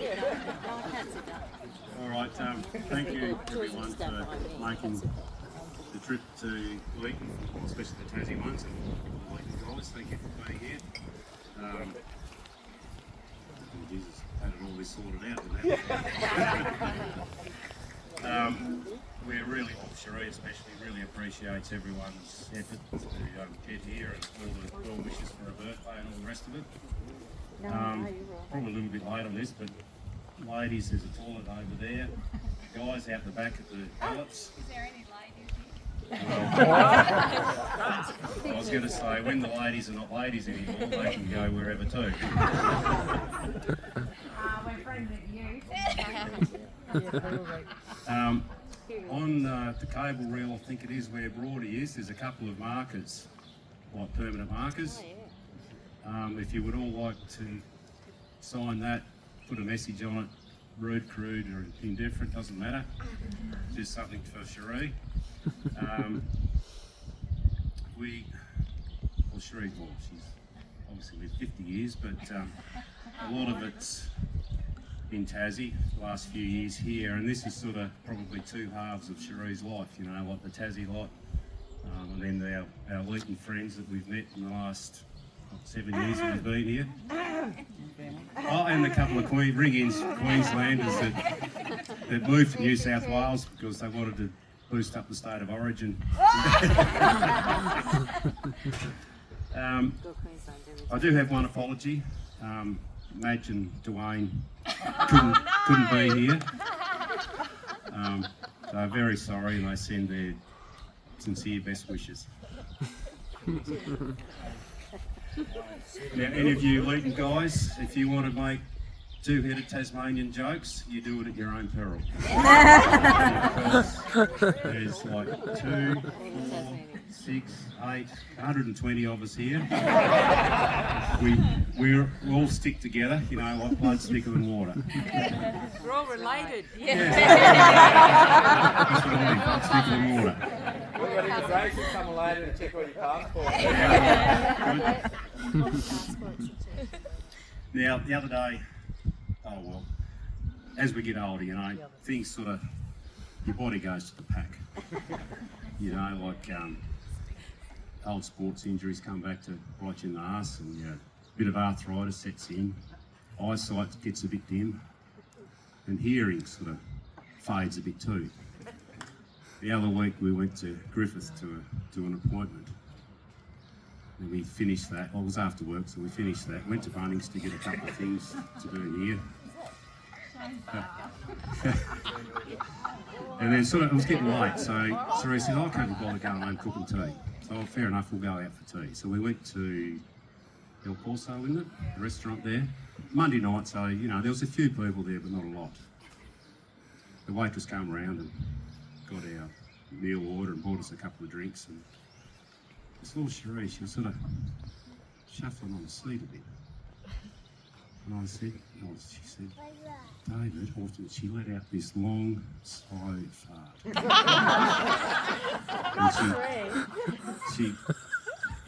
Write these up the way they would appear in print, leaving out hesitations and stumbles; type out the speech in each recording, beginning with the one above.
All right, thank you everyone for making the trip to Leeton, especially the Tassie ones, and all the Leeton guys. Thank you for being here. Oh, Jesus, had it all this sorted out. Didn't I? We're really, Cherie especially, really appreciates everyone's effort to get here and all the well wishes for her birthday and all the rest of it. Probably a little bit late on this, but ladies, there's a toilet over there. Guys out the back at the toilets. Is there any ladies I was going to say, when the ladies are not ladies anymore, they can go wherever too. We're friends with you. On the cable reel, I think it is where Broady is, there's a couple of markers, like permanent markers. If you would all like to sign that, put a message on it, rude, crude or indifferent, doesn't matter. Just something for Cherie. Cherie, well, she's obviously lived 50 years, but a lot of it's in Tassie, the last few years here, and this is sort of probably two halves of Cherie's life, you know, like the Tassie lot, and then our Leeton friends that we've met in the last 7 years that we've been here. Oh, and a couple of ring-ins Queenslanders that moved to New South Wales because they wanted to boost up the state of origin. I do have one apology. Madge and Dwayne couldn't be here. They're very sorry and they send their sincere best wishes. Now, any of you Leeton guys, if you want to make two-headed Tasmanian jokes, you do it at your own peril. Because there's like 2, 4, 6, 8, 120 of us here. We all stick together, you know, like blood thicker than water. We're all related. That's what I mean, blood thicker than water. We're ready to break and come later and check all your passports. Now, the other day, oh well, as we get older, you know, things sort of, your body goes to the pack. You know, like old sports injuries come back to bite you in the arse, and a bit of arthritis sets in, eyesight gets a bit dim, and hearing sort of fades a bit too. The other week we went to Griffith to an appointment. And we finished that. Well, it was after work, so we finished that. Went to Bunnings to get a couple of things to do here. And then sort of, it was getting late, so Cherie said, I can't bother going home cooking tea. So fair enough, we'll go out for tea. So we went to El Corso, isn't it? The restaurant there. Monday night, so, you know, there was a few people there, but not a lot. The waitress came around and got our meal order and bought us a couple of drinks. And this little Cherie, she was sort of shuffling on the seat a bit. And I said, she said, David, and she let out this long, slow fart. And she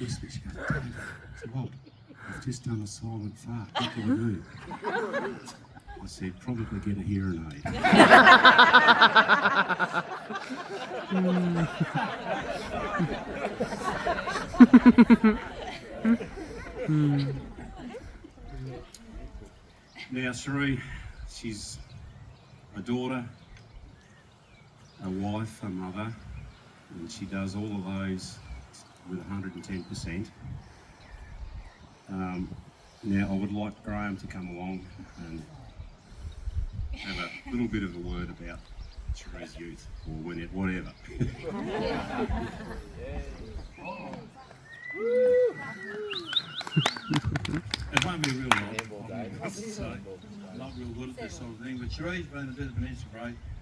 whispered, she goes, David, I said, well, I've just done a silent fart, what do I do? I said, probably get a hearing aid. Now, Cherie, she's a daughter, a wife, a mother, and she does all of those with 110%. Now, I would like Graham to come along and have a little bit of a word about Cherie's youth, or whatever. It won't be real long, so not real good at this sort of thing, but Cherie's been a bit of an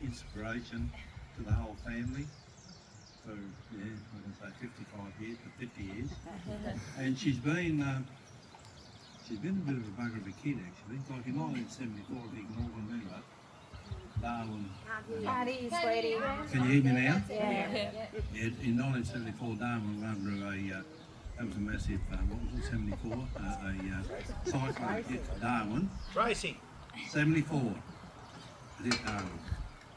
inspiration to the whole family for, I can say 55 years, for 50 years. And she's been a bit of a bugger of a kid actually. Like in 1974, if you can all remember, Darwin. Howdy, sweetie. Can you hear me now? Yeah. In 1974, Darwin went under that was a massive, what was it, 74? A cyclone hit Darwin. Tracy. 74.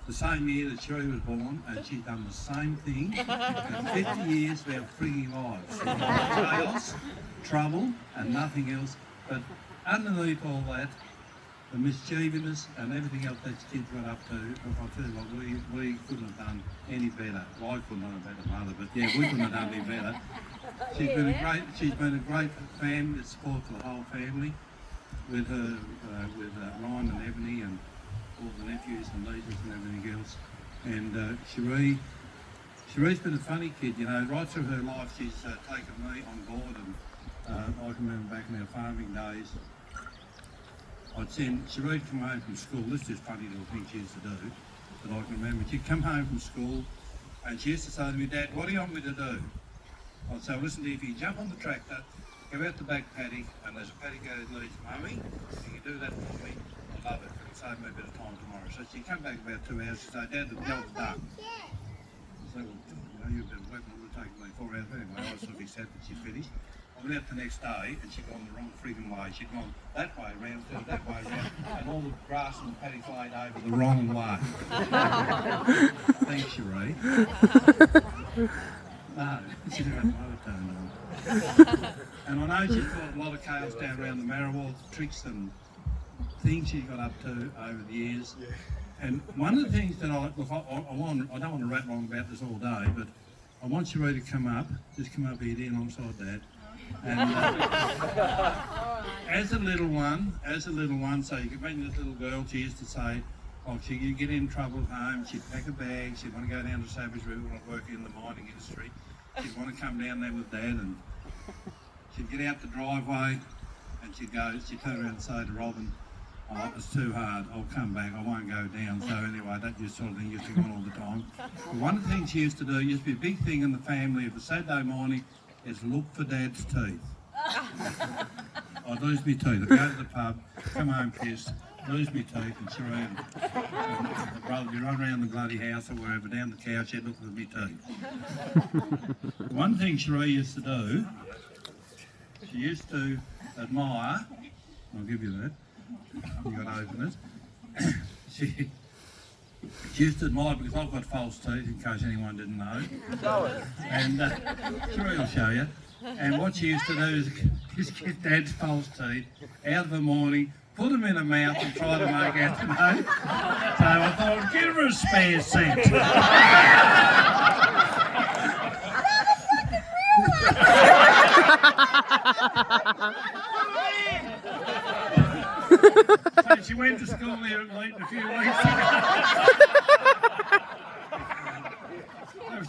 The same year that Sheree was born, and she's done the same thing for 50 years of our frigging lives. Chaos, trouble, and nothing else. But underneath all that, the mischievousness and everything else that kids got up to, I'll tell you what, we couldn't have done any better. Well, I couldn't have done a better mother, but yeah, we couldn't have done any better. She's been a great family support for the whole family, with her, Ryan and Ebony and all the nephews and nieces and everything else. And Sheree's been a funny kid, you know, right through her life she's taken me on board, and I can remember back in our farming days, I'd send Sheree come home from school. This is just funny little thing she used to do, but I can remember. She'd come home from school and she used to say to me, Dad, what do you want me to do? I'd say, well, listen, if you jump on the tractor, go out the back paddock, and there's a paddock that needs mummy, and you do that for me, I love it. It'll save me a bit of time tomorrow. So she'd come back about 2 hours, she'd say, Dad, the job's done. I'd say, well, you know, you've been working, it would have taken me 4 hours anyway. I was sort of accepted that she'd finished. I went out the next day and she'd gone the wrong frigging way. She'd gone that way round, instead of that way round, and all the grass and the paddock laid over the wrong way. Thanks, Sheree. No, she didn't have the motor turned on. And I know she's got a lot of chaos down around the Marrawall, tricks and things she got up to over the years. And one of the things that I don't want to rattle on about this all day, but I want Sheree to come up, just come up here alongside Dad. And as a little one, so you can imagine this little girl, she used to say, oh, she'd get in trouble at home, she'd pack a bag, she'd want to go down to Savage River and work in the mining industry. She'd want to come down there with Dad, and she'd get out the driveway and she'd turn around and say to Robin, oh, it was too hard, I'll come back, I won't go down. So anyway, that just sort of thing used to go on all the time. But one of the things she used to do, used to be a big thing in the family of a Saturday morning, is look for Dad's teeth. I'd lose my teeth. I'd go to the pub, come home pissed, lose my teeth, and Sheree and the brother would run around the bloody house or wherever, down the couch, looking for my teeth. One thing Sheree used to do, she used to admire, I'll give you that, you've got to open it. She used to admire, because I've got false teeth, in case anyone didn't know. And Sheree will show you. And what she used to do is get Dad's false teeth out of the morning, put them in her mouth and try to make out to know. So I thought, give her a spare set. So she went to school here at Leeton a few weeks ago.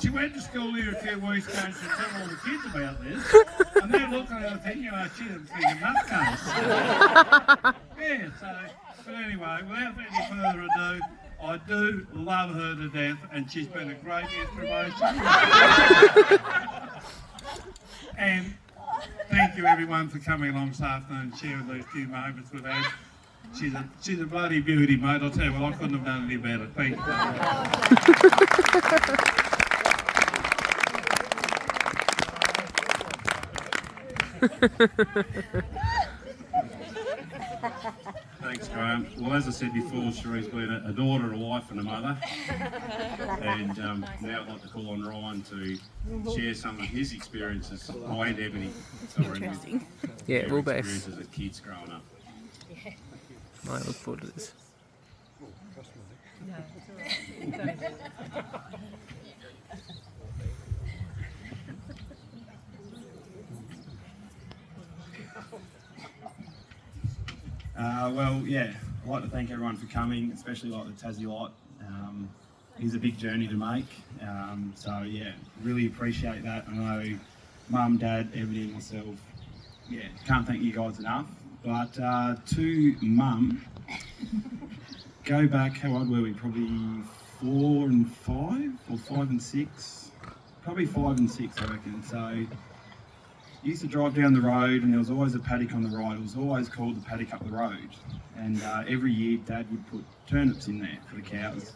She went to school here a few weeks ago and she told all the kids about this. And they're looking at her thinking, oh, she didn't think of nutcase. Yeah, so, but anyway, without any further ado, I do love her to death, and she's been a great inspiration. And thank you everyone for coming along this afternoon and sharing those few moments with us. She's a bloody beauty, mate. I'll tell you what, I couldn't have done any better. Thank you. Thanks, Graham. Well, as I said before, Sheree's been a daughter, a wife and a mother. And now I'd like to call on Ryan to share some of his experiences, and Ebony. Interesting. Yeah, we'll both. Experiences as kids growing up. I look forward to this. Well, yeah, I'd like to thank everyone for coming, especially like the Tassie lot. It is a big journey to make, so yeah, really appreciate that. I know Mum, Dad, Ebony and myself, yeah, can't thank you guys enough. But to Mum, go back, how old were we? Probably 4 and 5, or 5 and 6? Probably 5 and 6, I reckon. So used to drive down the road and there was always a paddock on the right. It was always called the paddock up the road. And every year Dad would put turnips in there for the cows.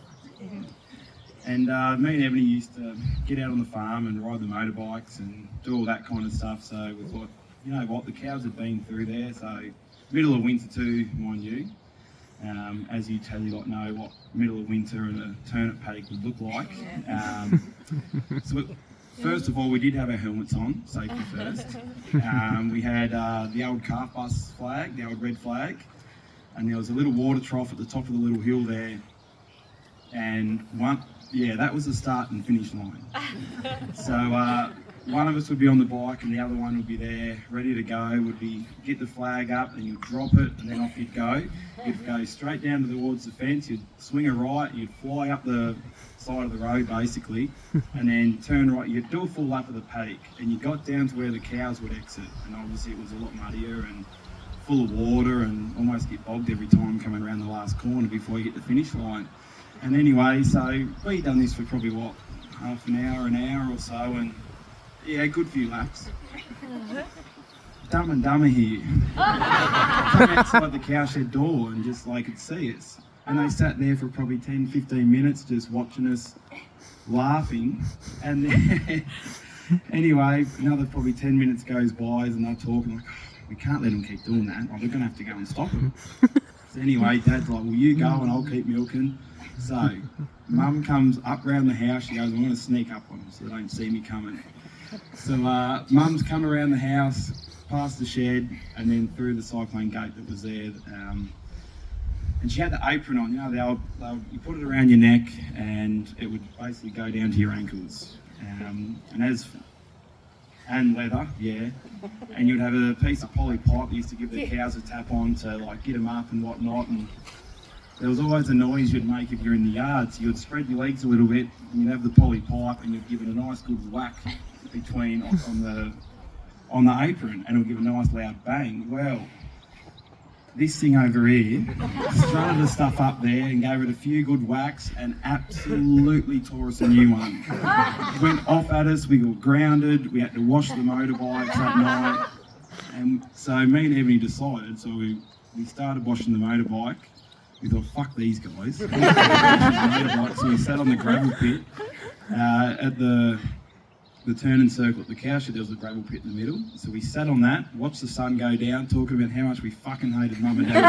And me and Ebony used to get out on the farm and ride the motorbikes and do all that kind of stuff. So we thought, you know what, the cows had been through there, so middle of winter too, mind you. As you Tassie lot know, what middle of winter and a turnip paddock would look like. First of all, we did have our helmets on, safety first. We had the old calf bus flag, the old red flag, and there was a little water trough at the top of the little hill there. And that was the start and finish line. So one of us would be on the bike and the other one would be there, ready to go, would be get the flag up and you'd drop it and then off you'd go. You'd go straight down towards the fence, you'd swing a right, you'd fly up the side of the road basically, and then turn right, you'd do a full lap of the paddock and you got down to where the cows would exit, and obviously it was a lot muddier and full of water and almost get bogged every time coming around the last corner before you get the finish line. And anyway, so we done this for probably half an hour or so, and yeah, a good few laps. Dumb and Dumber here. Come outside the cowshed door and just could see us. And they sat there for probably 10-15 minutes just watching us laughing. And then, anyway, another probably 10 minutes goes by and they're talking like, oh, we can't let them keep doing that. We're going to have to go and stop them. So anyway, Dad's like, well, you go and I'll keep milking. So Mum comes up round the house. She goes, I'm going to sneak up on them so they don't see me coming. So Mum's come around the house, past the shed, and then through the cyclone gate that was there. And she had the apron on, you put it around your neck and it would basically go down to your ankles. And leather, yeah. And you'd have a piece of poly pipe that used to give the cows a tap on to get them up and whatnot. And there was always a noise you'd make if you're in the yard. So you'd spread your legs a little bit and you'd have the poly pipe and you'd give it a nice good whack between on the apron, and it would give a nice loud bang. Well, this thing over here strutted the stuff up there and gave it a few good whacks and absolutely tore us a new one. It went off at us, we got grounded, we had to wash the motorbikes that night. And so me and Ebony decided, so we started washing the motorbike. We thought, fuck these guys. So we sat on the gravel pit at the turning circle at the cowshed. There was a gravel pit in the middle. So we sat on that, watched the sun go down, talking about how much we fucking hated Mum and Dad.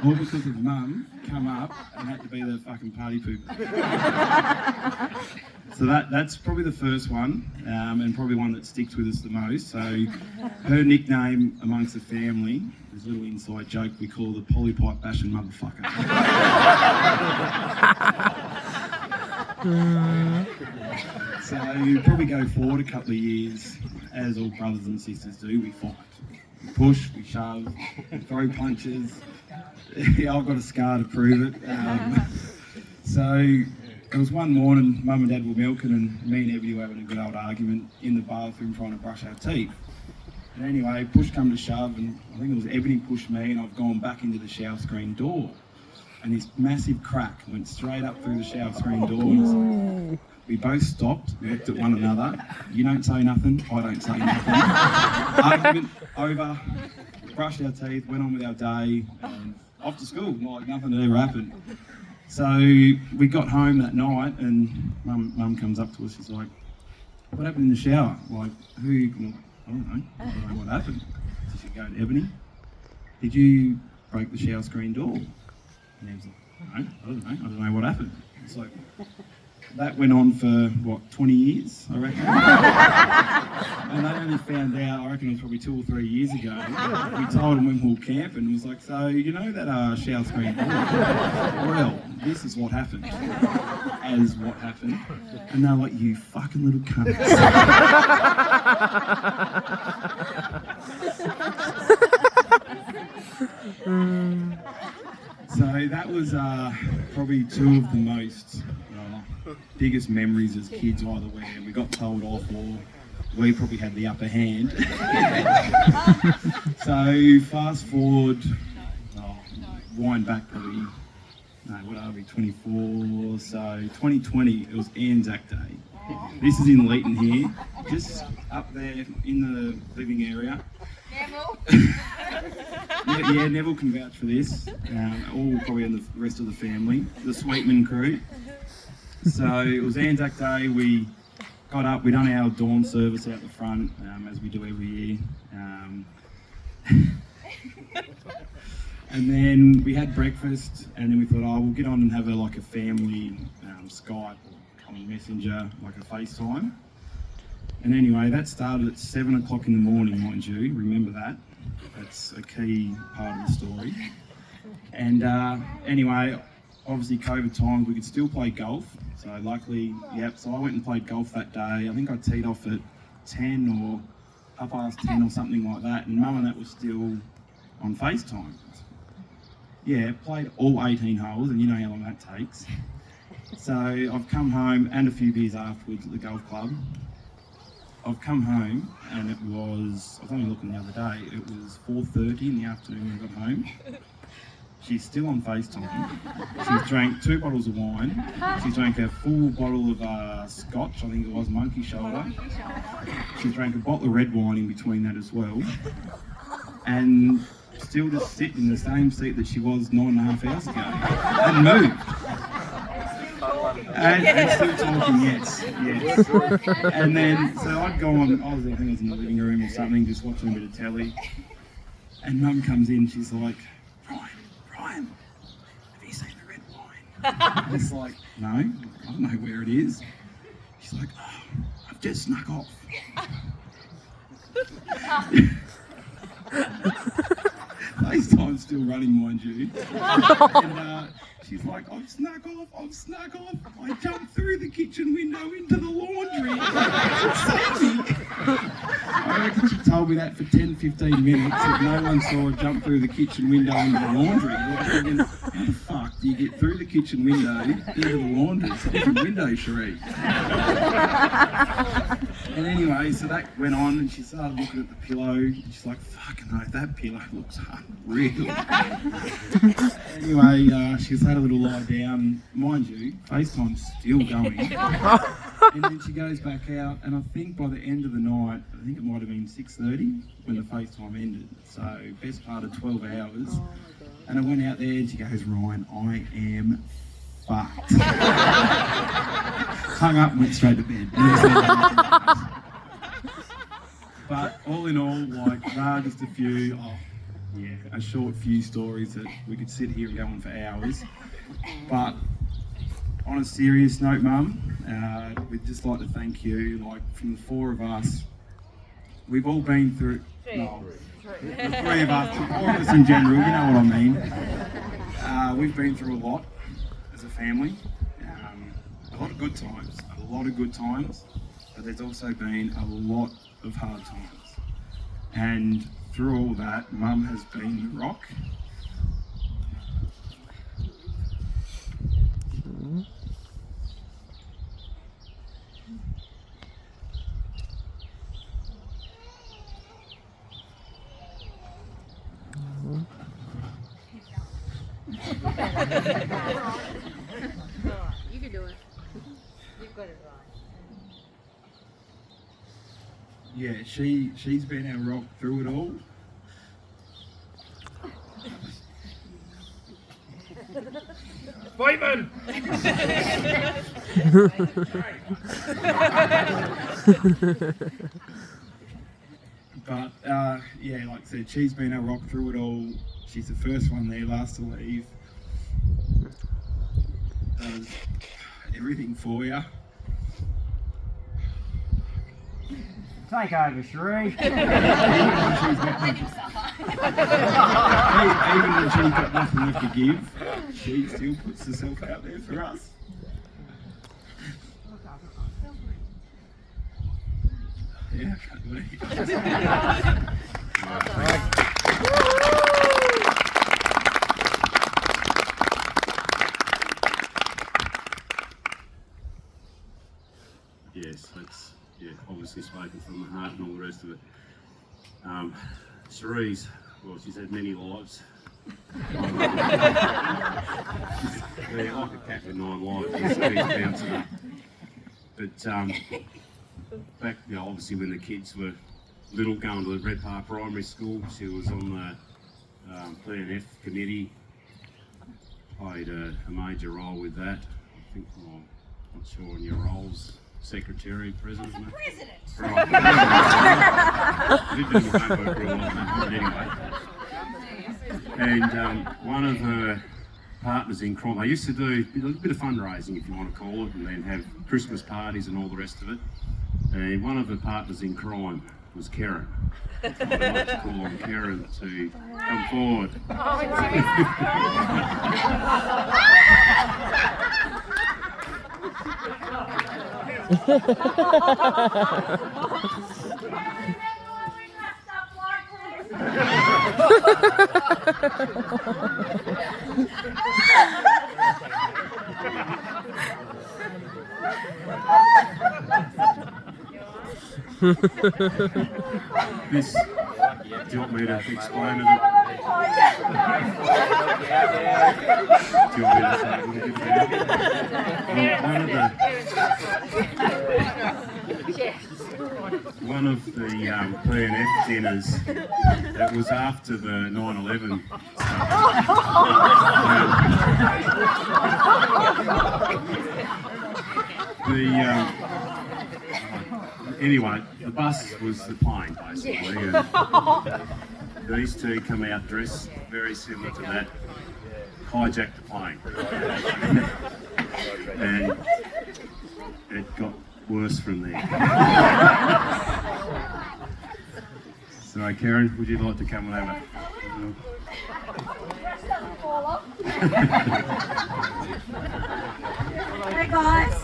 All because of Mum come up and had to be the fucking party pooper. So that's probably the first one, and probably one that sticks with us the most. So her nickname amongst the family, this little inside joke, we call her the polypipe bashing motherfucker. So you probably go forward a couple of years, as all brothers and sisters do, we fight. We push, we shove, we throw punches. I've got a scar to prove it. So it was one morning, Mum and Dad were milking and me and Ebony were having a good old argument in the bathroom trying to brush our teeth. And anyway, push come to shove, and I think it was Ebony pushed me and I've gone back into the shower screen door. And this massive crack went straight up through the shower screen door. We both stopped, we looked at one another. You don't say nothing, I don't say nothing. Argument over, brushed our teeth, went on with our day, and off to school, like nothing had ever happened. So we got home that night and Mum comes up to us, she's like, what happened in the shower? Like, who? I don't know what happened. So she go to Ebony, did you break the shower screen door? And he was like, no, I don't know what happened. It's like, that went on for, 20 years, I reckon? And they only found out, I reckon it was probably 2 or 3 years ago. We told them when we were camping, and was like, so, you know that shower screen door? Well, this is what happened. As what happened. And they're like, you fucking little cunts. So that was probably two of the most biggest memories as kids, either where we got told off or we probably had the upper hand. So fast forward, wind back probably, what are we, 24, so 2020, it was Anzac Day. This is in Leeton here, just up there in the living area. Neville. Yeah, Neville can vouch for this. All probably in the rest of the family, the Sweetman crew. So it was Anzac Day. We got up. We done our dawn service out the front, as we do every year. And then we had breakfast, and then we thought, oh, we'll get on and have a family Skype on Messenger, like a FaceTime. And anyway, that started at 7 o'clock in the morning, mind you. Remember that. That's a key part of the story. And anyway, obviously COVID times, we could still play golf. So luckily, so I went and played golf that day. I think I teed off at 10 or 10:30 or something like that. And Mum and that was still on FaceTime. Yeah, played all 18 holes, and you know how long that takes. So I've come home, and a few beers afterwards at the golf club. I've come home, and I was only looking the other day, it was 4:30 in the afternoon when I got home. She's still on FaceTime. She's drank 2 bottles of wine. She's drank a full bottle of scotch, I think it was Monkey Shoulder. She's drank a bottle of red wine in between that as well. And still just sitting in the same seat that she was 9.5 hours ago. And moved. And still talking, yes. And then, so I'd go on, I think I was in the living room or something, just watching a bit of telly. And Mum comes in, she's like, Ryan, have you seen the red wine? I was like, no, I don't know where it is. She's like, oh, I've just snuck off. FaceTime's still running, mind you. And she's like, I've snuck off. I jumped through the kitchen window into the laundry. I reckon she told me that for 10-15 minutes that no one saw her jump through the kitchen window into the laundry. I'm thinking, how the fuck do you get through the kitchen window into the laundry? It's a different window, Cherie. And anyway, so that went on, and she started looking at the pillow, and she's like, fucking hell, that pillow looks unreal. Anyway, she's had a little lie down. Mind you, FaceTime's still going. And then she goes back out, and I think by the end of the night, I think it might have been 6:30 when the FaceTime ended. So best part of 12 hours. And I went out there, and she goes, Ryan, I am fucked. Hung up and went straight to bed. But all in all, just a short few stories that we could sit here and go on for hours. But on a serious note, Mum, we'd just like to thank you. From the 4 of us, we've all been through. The 3 of us, the 4 of us in general, you know what I mean. We've been through a lot as a family. A lot of good times, but there's also been a lot of hard times. And through all that, Mum has been the rock. You can do it. You've got it right. Yeah, she's been our rock through it all. Boyman! But like I said, she's been our rock through it all. She's the first one there, last to leave. Does everything for you. Take over, Cherie. Even when she's got nothing left to give, she still puts herself out there for us. Yeah, I can't do it. Yes, that's obviously spoken from the heart and all the rest of it. Cherie's, well, she's had many lives. Yeah, like a cat with 9 lives. Cherie's bouncing up. But back, obviously when the kids were little, going to the Redpath Primary School, she was on the PNF committee. Played a major role with that. I think, I'm not sure on your roles. Secretary, President? The President! Right. I did do my homework real well, but anyway. And one of her partners in crime, they used to do a little bit of fundraising, if you want to call it, and then have Christmas parties and all the rest of it. And one of her partners in crime was Karen. I'd like to call on Karen to come forward. This, do you want me to explain it? Do you want me to say a little bit about it? One of the PNF dinners, that was after the 9/11 anyway, the bus was the plane, basically. And these two come out dressed very similar to that, hijacked the plane. And it got worse from there. So, Karen, would you like to come and have a... Hey guys,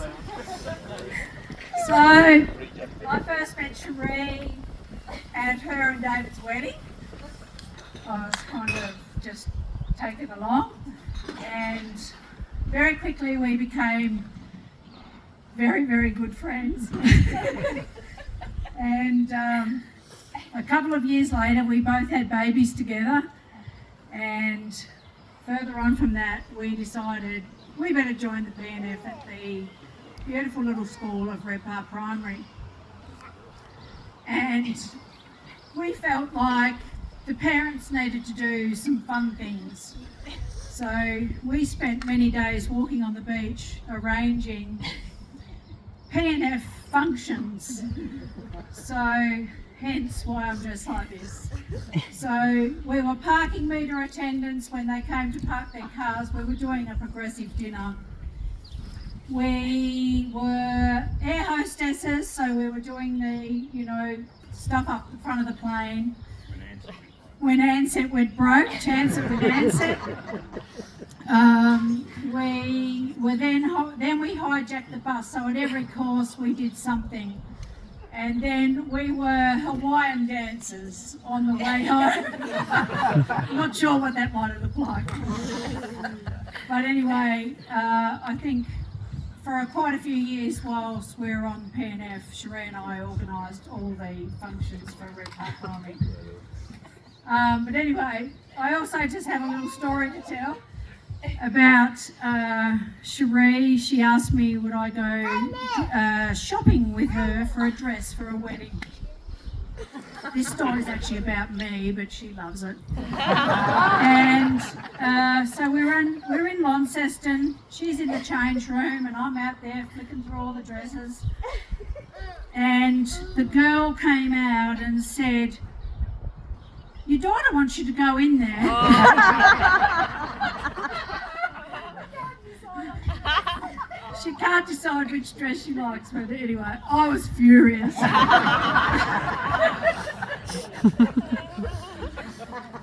so I first met Cherie at her and David's wedding. I was kind of just taken along, and very quickly we became very, very good friends. And a couple of years later we both had babies together, and further on from that we decided we better join the PNF at the beautiful little school of Redpath Primary. And we felt like the parents needed to do some fun things. So we spent many days walking on the beach arranging PNF functions. So hence why I'm dressed like this. So we were parking meter attendants when they came to park their cars. We were doing a progressive dinner. We were air hostesses, so we were doing the, stuff up the front of the plane. When Ansett went broke, chance it with Ansett. We were then we hijacked the bus, so at every course we did something. And then we were Hawaiian dancers on the way home. Not sure what that might have looked like. But anyway, I think for quite a few years whilst we were on PNF, Cherie and I organised all the functions for Redpath Primary. But anyway, I also just have a little story to tell about Cherie. She asked me would I go shopping with her for a dress for a wedding. This story is actually about me, but she loves it. And so we're in Launceston. She's in the change room, and I'm out there flicking through all the dresses. And the girl came out and said, "Your daughter wants you to go in there." She can't decide which dress she likes, but anyway, I was furious.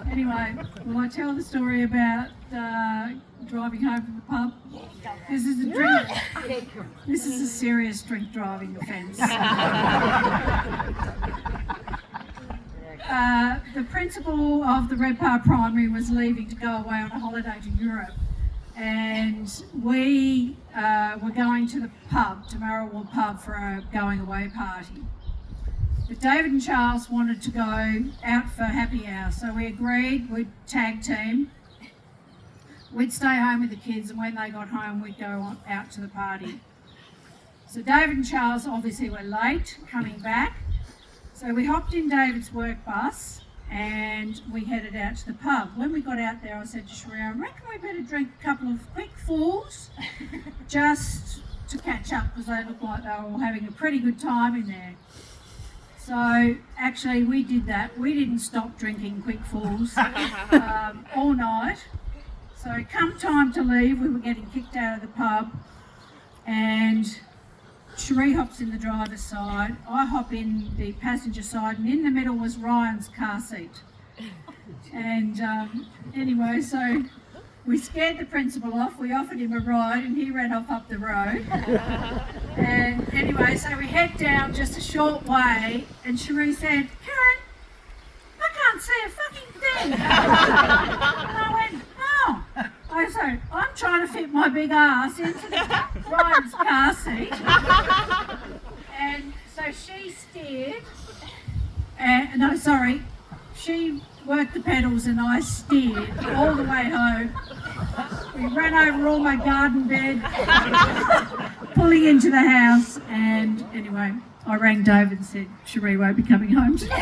Anyway, will I tell the story about driving home from the pub? This is a drink. This is a serious drink driving offence. The principal of the Redpath Primary was leaving to go away on a holiday to Europe, and we were going to the pub, to Marrawal pub, for a going away party. But David and Charles wanted to go out for happy hour, so we agreed we'd tag team. We'd stay home with the kids, and when they got home we'd go out to the party. So David and Charles obviously were late coming back, so we hopped in David's work bus and we headed out to the pub. When we got out there, I said to Cherie, "I reckon we better drink a couple of quick falls just to catch up, because they looked like they were all having a pretty good time in there." So actually we did that. We didn't stop drinking Quick Falls all night. So come time to leave, we were getting kicked out of the pub, and Cherie hops in the driver's side, I hop in the passenger side, and in the middle was Ryan's car seat. And anyway, so we scared the principal off, we offered him a ride, and he ran off up the road. And anyway, so we head down just a short way, and Cherie said, "Karen, I can't see a fucking thing." And I went, "Oh." I said, "I'm trying to fit my big ass into Ryan's car seat." And so she steered, and no, sorry, she worked the pedals and I steered all the way home. We ran over all my garden bed, pulling into the house, and anyway, I rang David and said, "Cherie won't be coming home today."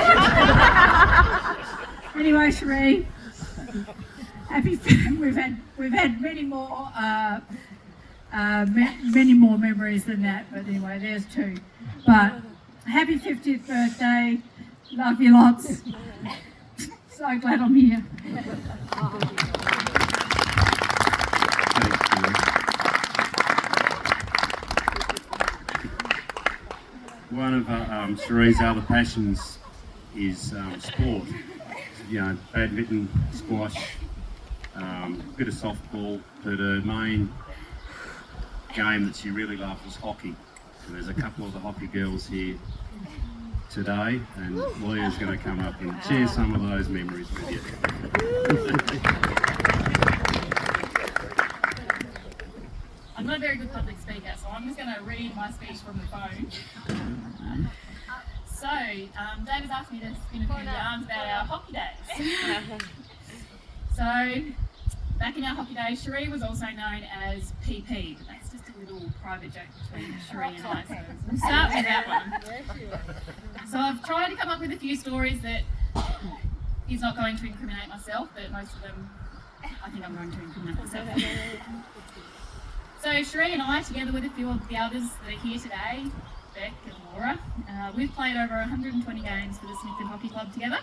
Anyway, Cherie, happy. We've had many more memories than that, but anyway, there's two. But happy 50th birthday, love you lots. So glad I'm here. One of Cherie's other passions is sport. You know, badminton, squash, bit of softball, but her main game that she really loved was hockey. And there's a couple of the hockey girls here today, and Leah's going to come up and share some of those memories with you. I'm not a very good public speaker, so I'm just going to read my speech from the phone. So, David's asked me to spin a few yarns about our hockey days. So, back in our hockey days, Cherie was also known as PP, but that's just a little private joke between Cherie and I, so we'll start with that one. So I've tried to come up with a few stories that is not going to incriminate myself, but most of them I think I'm going to incriminate myself. So Cherie and I, together with a few of the others that are here today, Beck and Laura, we've played over 120 games for the Smithton Hockey Club together.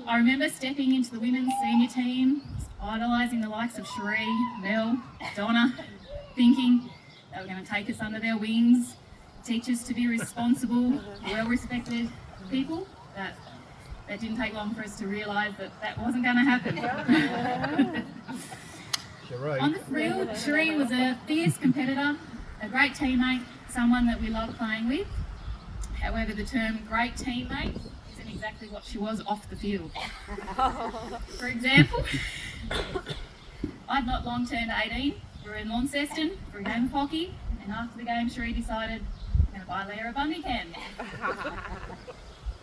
I remember stepping into the women's senior team, idolising the likes of Cherie, Mel, Donna, thinking they were going to take us under their wings, teach us to be responsible, well-respected people. That didn't take long for us to realise that that wasn't going to happen. On the field, Cherie was a fierce competitor, a great teammate, someone that we loved playing with. However, the term great teammate isn't exactly what she was off the field. For example, I'd not long turned 18. We were in Launceston for a game of hockey, and after the game, Cherie decided, I'm going to buy Leah a Bundy can.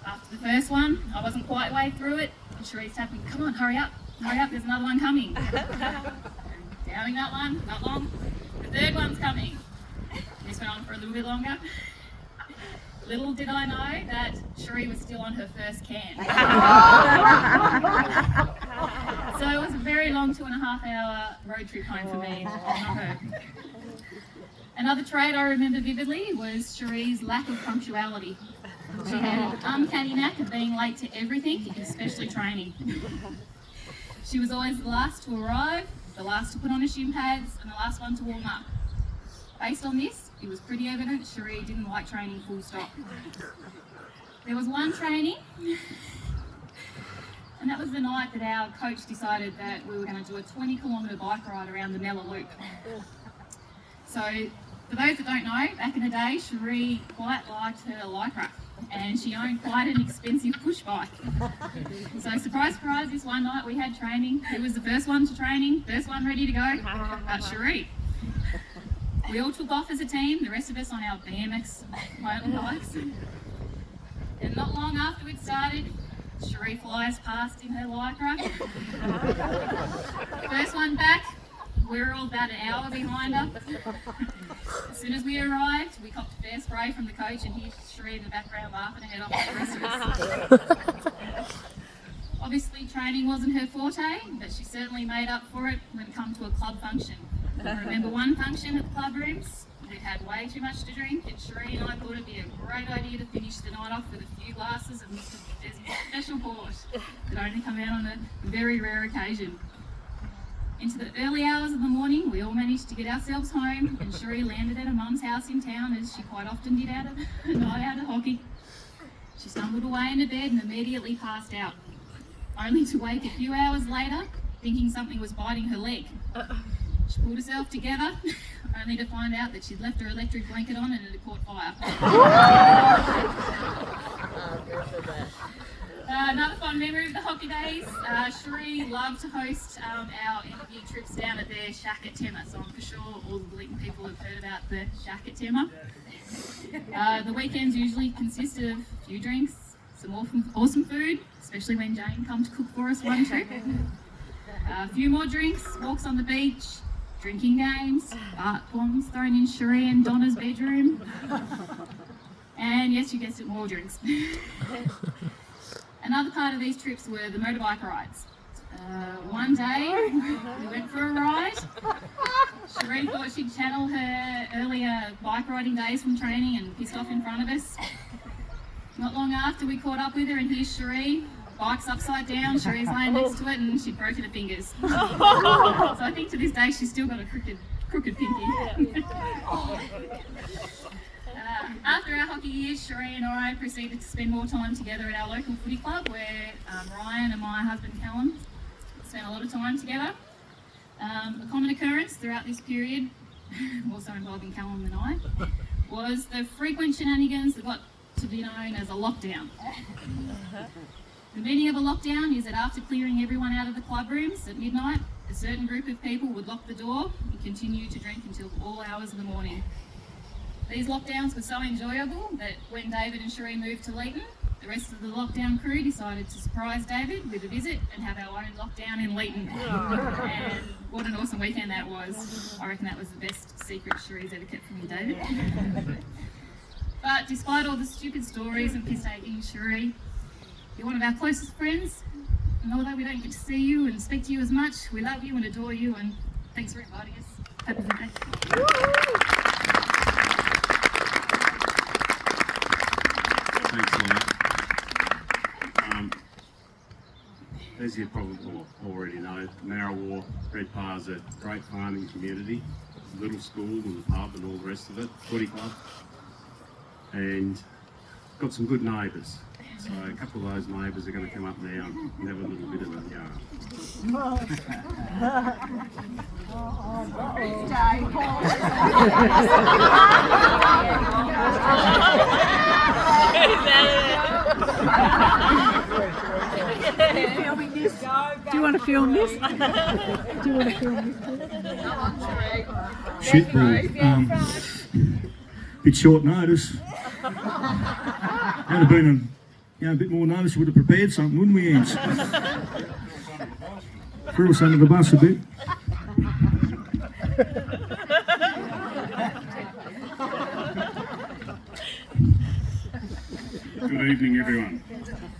After the first one, I wasn't quite way through it, and Cherie's tapping, come on, hurry up, there's another one coming. Downing that one, not long. The third one's coming. This went on for a little bit longer. Little did I know that Cherie was still on her first can. So it was a very long 2.5-hour road trip home for me, not her. Another trait I remember vividly was Cherie's lack of punctuality. She had an uncanny knack of being late to everything, especially training. She was always the last to arrive, the last to put on her shin pads, and the last one to warm up. Based on this, it was pretty evident Cherie didn't like training full stop. There was one training, and that was the night that our coach decided that we were going to do a 20-kilometre bike ride around the Mella Loop. So, for those that don't know, back in the day, Cherie quite liked her Lycra, and she owned quite an expensive push bike. So surprise, surprise, this one night we had training. Who was the first one to training? First one ready to go? Cherie. We all took off as a team, the rest of us on our BMX mountain bikes. And not long after we'd started, Cherie flies past in her Lycra. First one back, we were all about an hour behind her. As soon as we arrived, we copped a fair spray from the coach, and here's Cherie in the background laughing her head off at the rest of us. Obviously, training wasn't her forte, but she certainly made up for it when it came to a club function. I remember one function at the club rooms, who'd had way too much to drink, and Sheree and I thought it'd be a great idea to finish the night off with a few glasses of Mr. Desmont's special port that only come out on a very rare occasion. Into the early hours of the morning, we all managed to get ourselves home, and Sheree landed at her mum's house in town, as she quite often did out of a night out of hockey. She stumbled away into bed and immediately passed out, only to wake a few hours later, thinking something was biting her leg. She pulled herself together, only to find out that she'd left her electric blanket on and it had caught fire. Another fun memory of the hockey days, Sheree loved to host our interview trips down at their shack at Tema, so I'm for sure all the Leeton people have heard about the shack at Tema. The weekends usually consisted of a few drinks, some awesome food, especially when Jane comes to cook for us one trip. A few more drinks, walks on the beach, drinking games, fart bombs thrown in Sheree and Donna's bedroom. And yes, you guessed it, more drinks. Another part of these trips were the motorbike rides. One day, we went for a ride. Sheree thought she'd channel her earlier bike riding days from training and pissed off in front of us. Not long after, we caught up with her, and here's Sheree. Bike's upside down, Sheree's laying next to it, and she'd broken her fingers. So I think to this day she's still got a crooked pinky. After our hockey years, Sheree and I proceeded to spend more time together at our local footy club, where Ryan and my husband Callum spent a lot of time together. A common occurrence throughout this period, also involving Callum and I, was the frequent shenanigans that got to be known as a lockdown. The meaning of a lockdown is that after clearing everyone out of the club rooms at midnight, a certain group of people would lock the door and continue to drink until all hours of the morning. These lockdowns were so enjoyable that when David and Sheree moved to Leeton, the rest of the lockdown crew decided to surprise David with a visit and have our own lockdown in Leeton. And what an awesome weekend that was. I reckon that was the best secret Sheree's ever kept from me, David. But despite all the stupid stories and piss-taking, Sheree, you're one of our closest friends, and although we don't get to see you and speak to you as much, we love you and adore you, and thanks for inviting us. Happy birthday. Thanks, Leah. As you probably already know, Marrawar, Redpa is a great farming community, little school and the pub and all the rest of it, footy club, and got some good neighbours. So a couple of those neighbours are going to come up now and have a little bit of a yarn. Do you want to film this? Shit, bit short notice. Had have been a bit more notice, would have prepared something, wouldn't we, Ants? Threw us under the bus a bit. Good evening, everyone.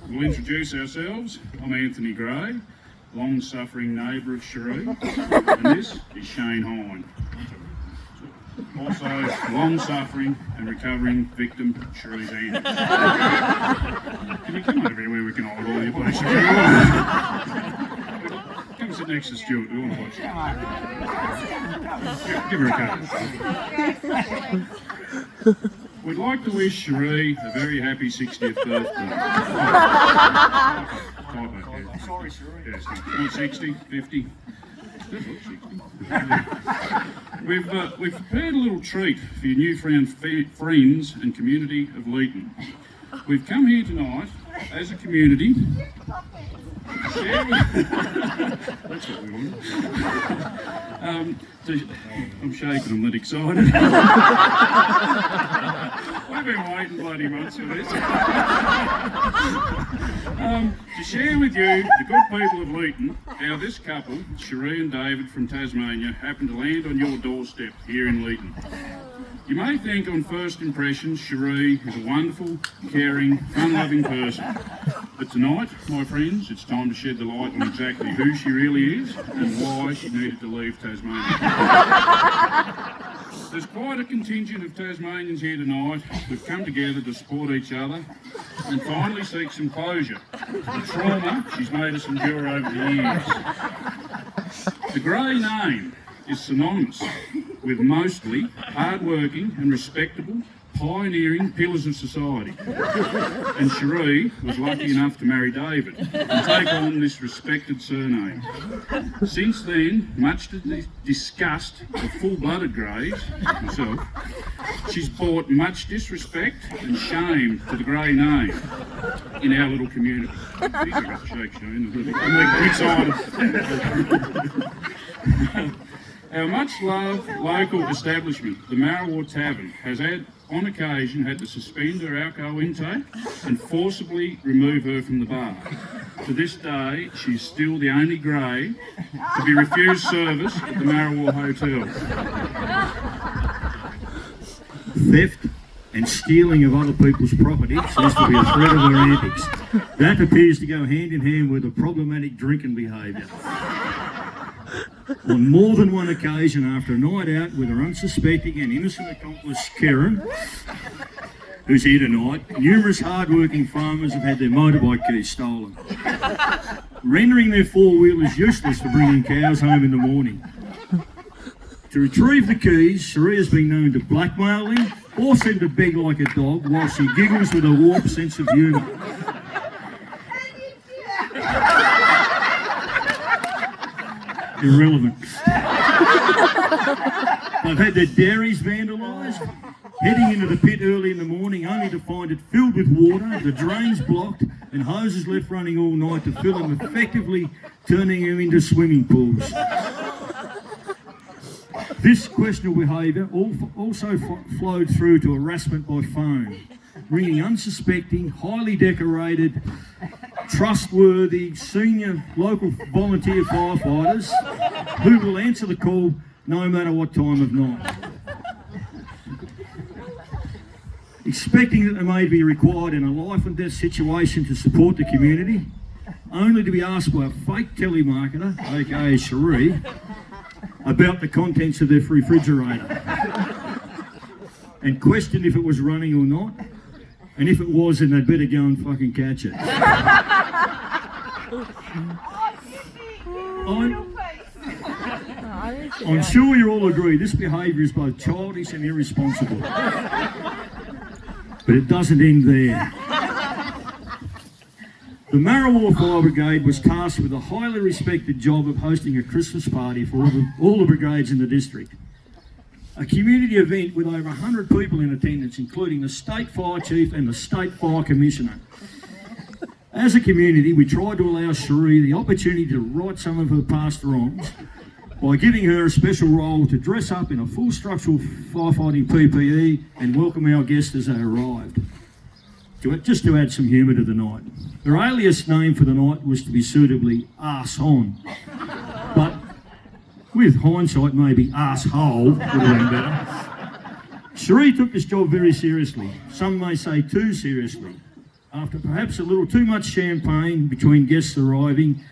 We'll introduce ourselves. I'm Anthony Gray, long-suffering neighbour of Sheree, and this is Shane Hine, also long-suffering and recovering victim of Sheree's antics. Can you come over here where we can hold all your places? Come and sit next to Stuart. We want to watch you. Give her a card. We'd like to wish Sheree a very happy 60th birthday. Sorry, Sheree. Yes, not 60, 50. We've prepared a little treat for your newfound friends and community of Leeton. We've come here tonight as a community to share with that's what we want. I'm shaking, I'm that excited. We've been waiting bloody months for this. To share with you, the good people of Leeton, how this couple, Sheree and David from Tasmania, happened to land on your doorstep here in Leeton. You may think on first impressions Sheree is a wonderful, caring, fun-loving person. But tonight, my friends, it's time to shed the light on exactly who she really is and why she needed to leave Tasmania. There's quite a contingent of Tasmanians here tonight who've come together to support each other and finally seek some closure to the trauma she's made us endure over the years. The Grey name is synonymous with mostly hard-working and respectable, pioneering pillars of society. And Cherie was lucky enough to marry David and take on this respected surname. Since then, much to the disgust of full-blooded Greys, myself, she's brought much disrespect and shame to the Grey name in our little community. These are a shake, Shane. I'm excited. Our much-loved local establishment, the Marrawar Tavern, has on occasion had to suspend her alcohol intake and forcibly remove her from the bar. To this day, she's still the only Grey to be refused service at the Marrawar Hotel. Theft and stealing of other people's property seems to be a thread of her antics. That appears to go hand in hand with a problematic drinking behaviour. On more than one occasion after a night out with her unsuspecting and innocent accomplice Karen, who's here tonight, numerous hard-working farmers have had their motorbike keys stolen, rendering their four-wheelers useless for bringing cows home in the morning. To retrieve the keys, Cherie has been known to blackmail him or send to beg like a dog while she giggles with a warped sense of humour. Irrelevant. They've had their dairies vandalised, heading into the pit early in the morning only to find it filled with water, the drains blocked and hoses left running all night to fill them, effectively turning them into swimming pools. This questionable behaviour also flowed through to harassment by phone, ringing unsuspecting, highly decorated, trustworthy, senior local volunteer firefighters who will answer the call no matter what time of night. Expecting that they may be required in a life and death situation to support the community, only to be asked by a fake telemarketer, aka Cherie, about the contents of their refrigerator and questioned if it was running or not, and if it was, then they'd better go and fucking catch it. I'm sure you all agree this behaviour is both childish and irresponsible. But it doesn't end there. The Marrawar Fire Brigade was tasked with a highly respected job of hosting a Christmas party for all the brigades in the district. A community event with over 100 people in attendance, including the State Fire Chief and the State Fire Commissioner. As a community, we tried to allow Cherie the opportunity to right some of her past wrongs by giving her a special role to dress up in a full structural firefighting PPE and welcome our guests as they arrived. Just to add some humour to the night. Her alias name for the night was to be suitably Arse On. But with hindsight, maybe Arsehole would have been better. Cherie took this job very seriously, some may say too seriously. After perhaps a little too much champagne between guests arriving,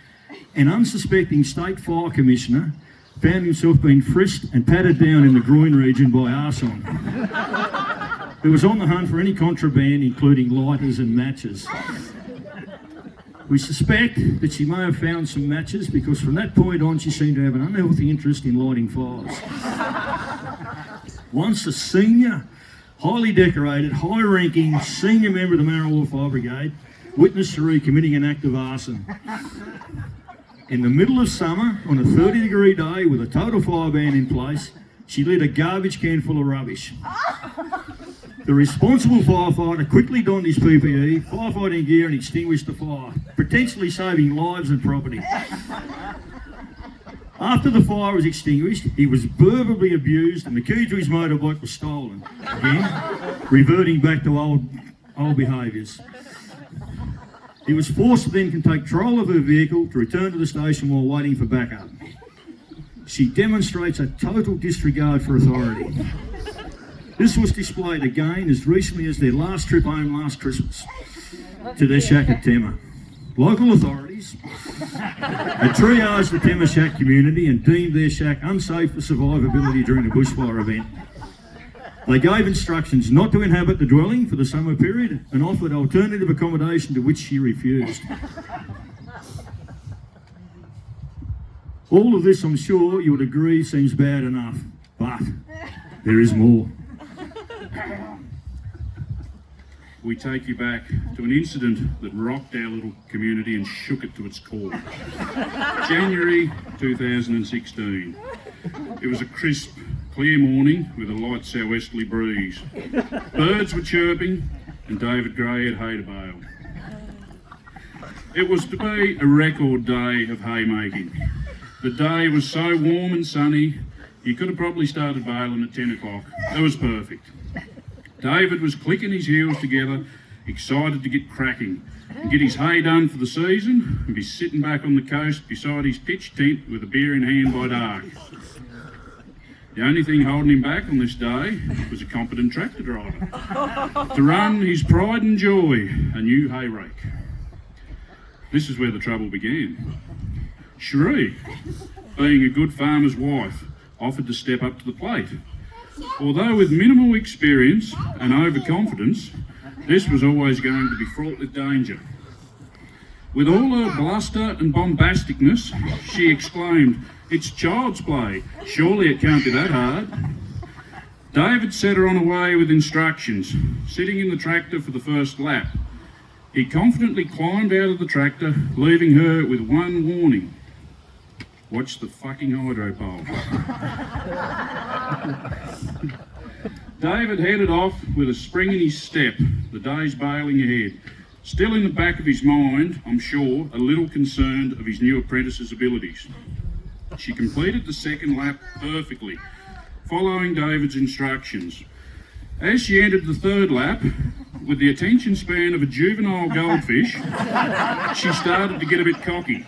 an unsuspecting State Fire Commissioner found himself being frisked and patted down in the groin region by Arson, who was on the hunt for any contraband, including lighters and matches. We suspect that she may have found some matches because from that point on she seemed to have an unhealthy interest in lighting fires. Once a senior, highly decorated, high-ranking senior member of the Marrawar Fire Brigade witnessed Cherie committing an act of arson. In the middle of summer, on a 30-degree day with a total fire ban in place, she lit a garbage can full of rubbish. The responsible firefighter quickly donned his PPE, firefighting gear and extinguished the fire, potentially saving lives and property. After the fire was extinguished, he was verbally abused and the key to his motorbike was stolen. Again, reverting back to old behaviours. He was forced to then take control of her vehicle to return to the station while waiting for backup. She demonstrates a total disregard for authority. This was displayed again as recently as their last trip home last Christmas to their shack at Tema. Local authorities had triaged the Tema shack community and deemed their shack unsafe for survivability during the bushfire event, They gave instructions not to inhabit the dwelling for the summer period and offered alternative accommodation, to which she refused. All of this, I'm sure you would agree, seems bad enough, but there is more. We take you back to an incident that rocked our little community and shook it to its core. January 2016. It was a crisp, clear morning with a light southwesterly breeze. Birds were chirping and David Gray had hay to bale. It was to be a record day of haymaking. The day was so warm and sunny, you could have probably started baling at 10 o'clock. It was perfect. David was clicking his heels together, excited to get cracking and get his hay done for the season and be sitting back on the coast beside his pitch tent with a beer in hand by dark. The only thing holding him back on this day was a competent tractor driver to run his pride and joy, a new hay rake. This is where the trouble began. Cherie, being a good farmer's wife, offered to step up to the plate. Although with minimal experience and overconfidence, this was always going to be fraught with danger. With all her bluster and bombasticness, she exclaimed, "It's child's play, surely it can't be that hard." David set her on her way with instructions, sitting in the tractor for the first lap. He confidently climbed out of the tractor, leaving her with one warning: watch the fucking hydro pole. David headed off with a spring in his step, the day's bailing ahead. Still in the back of his mind, I'm sure, a little concerned of his new apprentice's abilities. She completed the second lap perfectly, following David's instructions. As she entered the third lap, with the attention span of a juvenile goldfish, she started to get a bit cocky.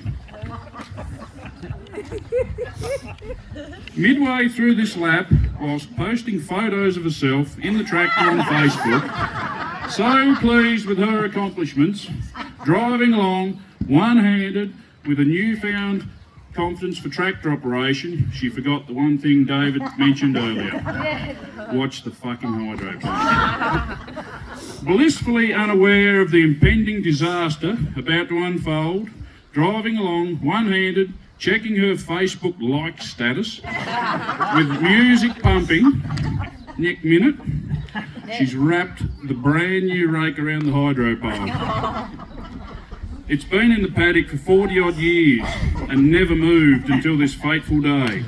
Midway through this lap, whilst posting photos of herself in the tractor on Facebook, so pleased with her accomplishments, driving along one-handed with a newfound confidence for tractor operation, she forgot the one thing David mentioned earlier: watch the fucking hydro pole. Blissfully unaware of the impending disaster about to unfold, driving along one-handed, checking her Facebook like status, with music pumping, next minute, she's wrapped the brand new rake around the hydro pole. It's been in the paddock for 40 odd years and never moved until this fateful day.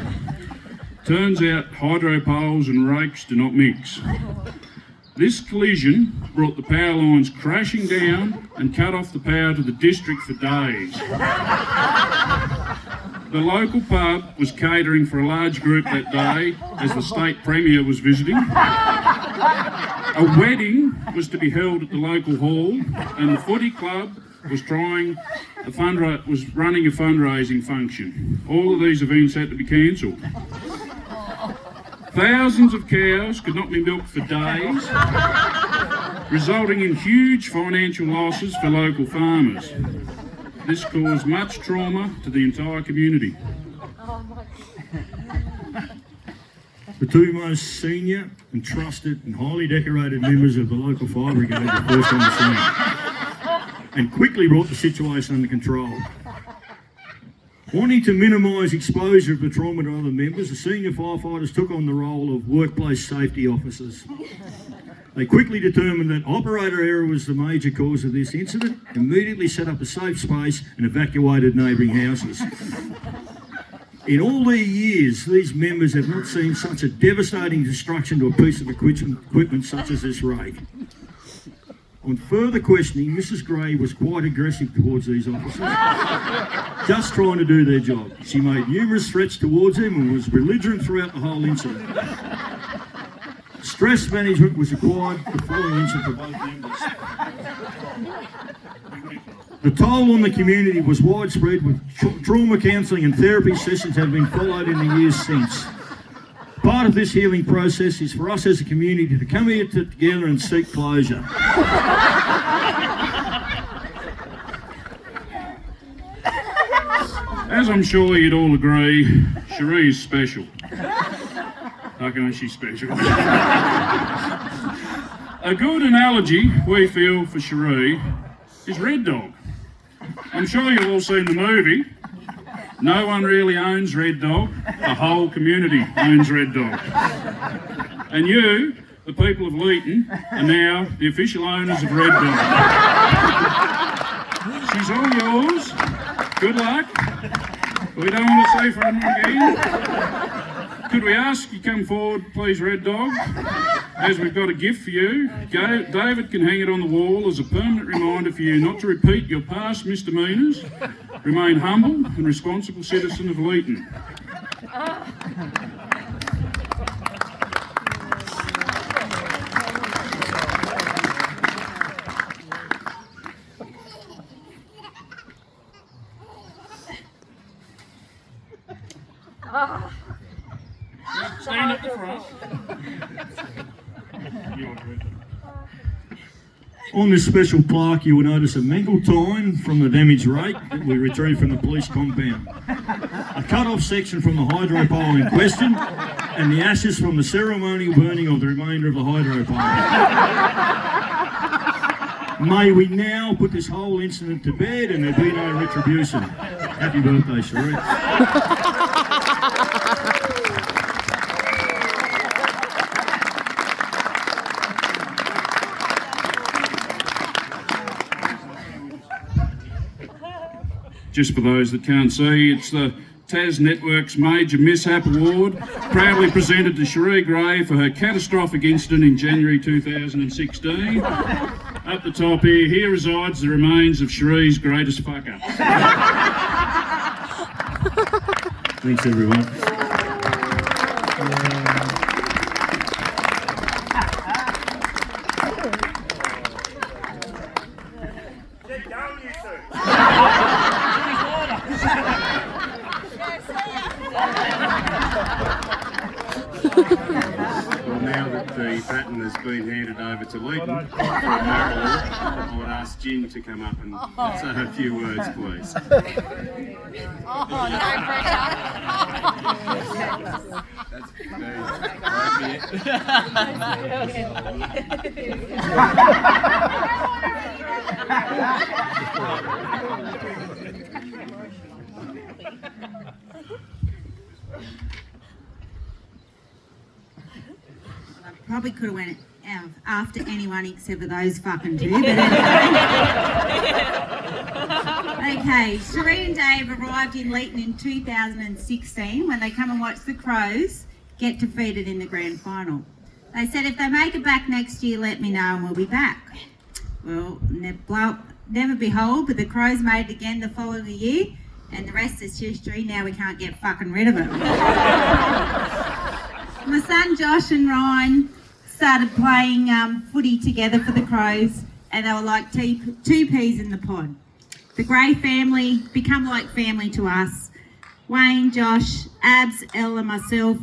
Turns out hydro poles and rakes do not mix. This collision brought the power lines crashing down and cut off the power to the district for days. The local pub was catering for a large group that day as the state premier was visiting. A wedding was to be held at the local hall, and the footy club was running a fundraising function. All of these events had to be cancelled. Thousands of cows could not be milked for days, resulting in huge financial losses for local farmers. This caused much trauma to the entire community. The two most senior and trusted and highly decorated members of the local fire brigade were first on the scene and quickly brought the situation under control. Wanting to minimise exposure of the trauma to other members, the senior firefighters took on the role of workplace safety officers. They quickly determined that operator error was the major cause of this incident, immediately set up a safe space and evacuated neighbouring houses. In all these years, these members have not seen such a devastating destruction to a piece of equipment such as this rake. On further questioning, Mrs. Gray was quite aggressive towards these officers, just trying to do their job. She made numerous threats towards them and was belligerent throughout the whole incident. Stress management was required for the following incident for both members. The toll on the community was widespread, with trauma counselling and therapy sessions have been followed in the years since. Part of this healing process is for us as a community to come here together and seek closure. As I'm sure you'd all agree, Cherie is special. Fucking hell, she's special. A good analogy we feel for Cherie is Red Dog. I'm sure you've all seen the movie. No one really owns Red Dog. The whole community owns Red Dog. And you, the people of Leeton, are now the official owners of Red Dog. She's all yours. Good luck. We don't want to see from her again. Could we ask you come forward, please, Red Dog? As we've got a gift for you. David can hang it on the wall as a permanent reminder for you not to repeat your past misdemeanours. Remain humble and responsible citizen of Leeton. Stand at the front. On this special plaque, you will notice a mangled tine from the damaged rake that we retrieved from the police compound, a cut-off section from the hydro pole in question, and the ashes from the ceremonial burning of the remainder of the hydro pole. May we now put this whole incident to bed and there be no retribution. Happy birthday, Cherie. Just for those that can't see, it's the Tas Network's Major Mishap Award, proudly presented to Cherie Gray for her catastrophic incident in January 2016. Up the top here resides the remains of Cherie's greatest fuck-up. Thanks, everyone. Well, now that the baton has been handed over to Leeton for I would ask Jin to come up and say a few words, please. Oh, no pressure. Probably could have went after anyone except for those fucking two. But okay, Cherie and Dave arrived in Leeton in 2016 when they come and watch the Crows get defeated in the grand final. They said if they make it back next year, let me know and we'll be back. Well, never behold, but the Crows made it again the following year, and the rest is history. Now we can't get fucking rid of it. My son Josh and Ryan started playing footy together for the Crows, and they were like two peas in the pod. The Gray family become like family to us. Wayne, Josh, Abs, Elle and myself,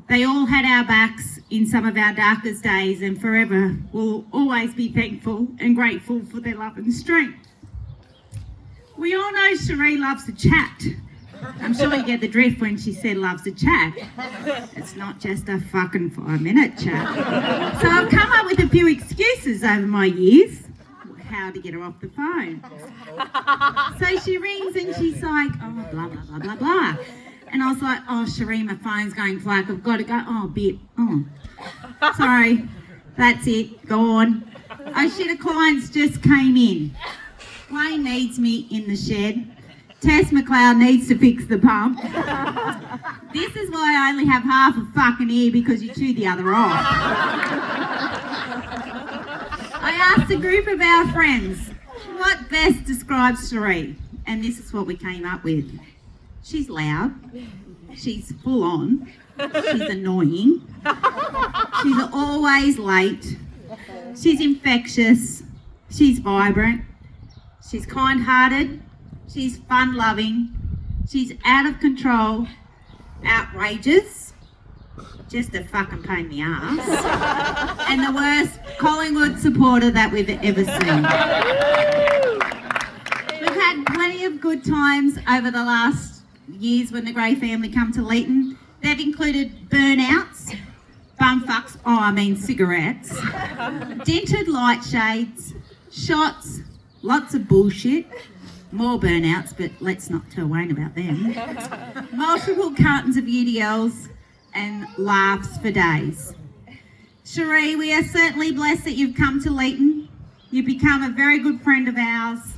they all had our backs in some of our darkest days, and forever we'll always be thankful and grateful for their love and strength. We all know Cherie loves to chat. I'm sure you get the drift when she said loves to chat. It's not just a fucking 5-minute chat. So I've come up with a few excuses over my years how to get her off the phone. So she rings and she's like, oh, blah, blah, blah, blah, blah. And I was like, oh, Cherie, my phone's going flat. I've got to go. Oh, bit. Oh, sorry. That's it. Gone. Oh, shit, a client's just came in. Wayne needs me in the shed. Tess McLeod needs to fix the pump. This is why I only have half a fucking ear, because you chew the other off. I asked a group of our friends what best describes Cherie, and this is what we came up with. She's loud, she's full on, she's annoying, she's always late, she's infectious, she's vibrant, she's kind-hearted, she's fun-loving, she's out of control, outrageous, just a fucking pain in the ass, and the worst Collingwood supporter that we've ever seen. We've had plenty of good times over the last years when the Gray family come to Leeton, They've included burnouts, bumfucks, cigarettes, dented light shades, shots, lots of bullshit, more burnouts, but let's not tell Wayne about them, multiple cartons of UDLs, and laughs for days. Cherie, we are certainly blessed that you've come to Leeton. You've become a very good friend of ours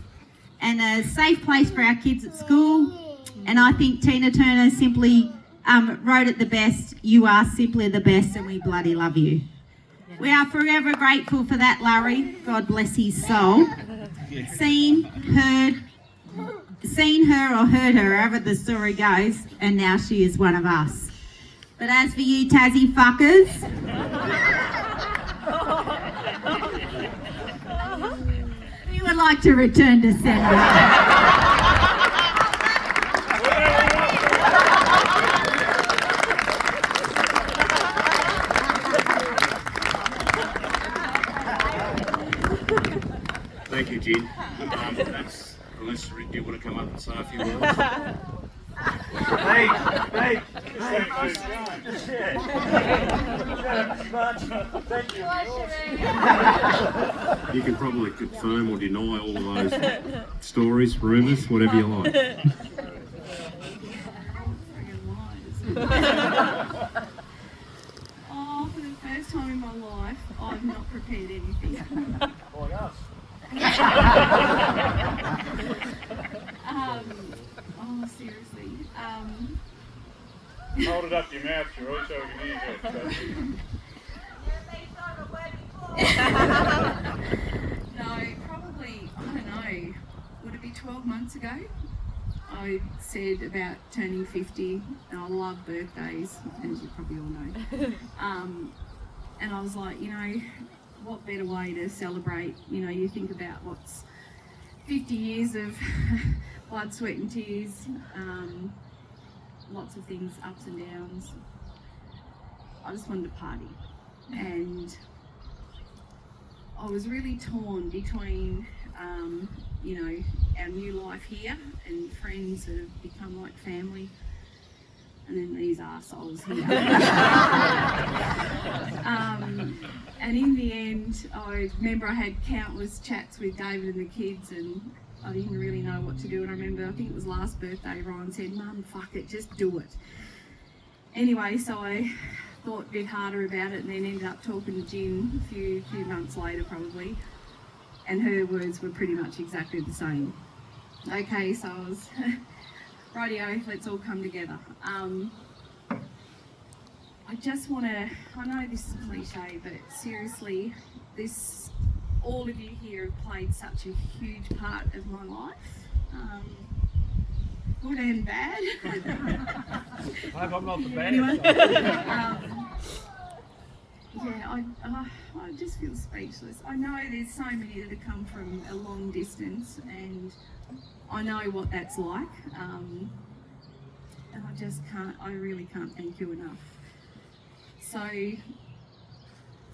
and a safe place for our kids at school. And I think Tina Turner simply wrote it the best. You are simply the best, and we bloody love you. We are forever grateful for that, Larry. God bless his soul. Seen her or heard her, however the story goes, and now she is one of us. But as for you Tassie fuckers, we would like to return to sender. Thank you, Jen. That's, unless Rick, do you want to come up and say a few words? You can probably confirm or deny all of those stories, rumours, whatever you like. Oh, for the first time in my life, I've not prepared anything. Seriously. Hold it up to your mouth, Cherie, so we can hear No, probably, I don't know, would it be 12 months ago? I said about turning 50, and I love birthdays, as you probably all know. And I was like, you know, what better way to celebrate? You know, you think about what's 50 years of blood, sweat and tears, lots of things, ups and downs. I just wanted to party. And I was really torn between, you know, our new life here and friends that have become like family, and then these arseholes here. And in the end, I remember I had countless chats with David and the kids, and I didn't really know what to do. And I remember, I think it was last birthday, Ryan said, "Mum, fuck it, just do it." Anyway, so I thought a bit harder about it, and then ended up talking to Jen a few months later probably, and her words were pretty much exactly the same. Okay, so I was, rightio, let's all come together. I just want to, I know this is cliche, but seriously, all of you here have played such a huge part of my life. Good and bad. I hope I'm not the bad. Anyway, yeah, I just feel speechless. I know there's so many that have come from a long distance, and I know what that's like. And I just can't, I really can't thank you enough. So,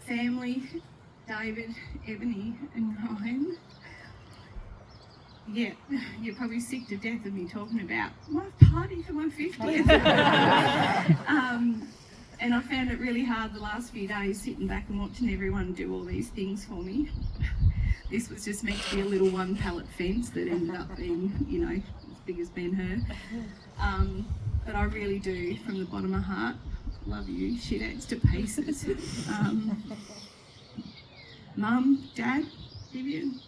family, David, Ebony and Ryan. Yeah, you're probably sick to death of me talking about my party for my 50th. And I found it really hard the last few days sitting back and watching everyone do all these things for me. This was just meant to be a little one pallet fence that ended up being, you know, as big as Ben-Hur. But I really do, from the bottom of my heart, love you, shit ants to pieces. Mum, Dad, Vivian,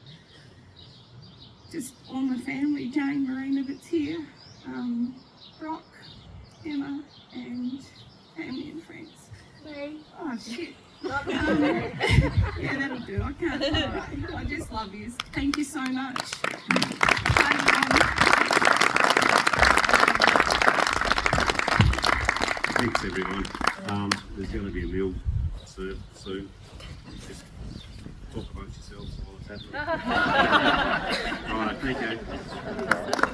just all my family, Jane, Marina that's here, Brock, Emma, and family and friends. Oh shit. Yeah, that'll do. I can't. I just love you. Thank you so much. Thanks, everyone. There's going to be a meal served soon. Just talk amongst yourselves while it's happening. All right, thank you.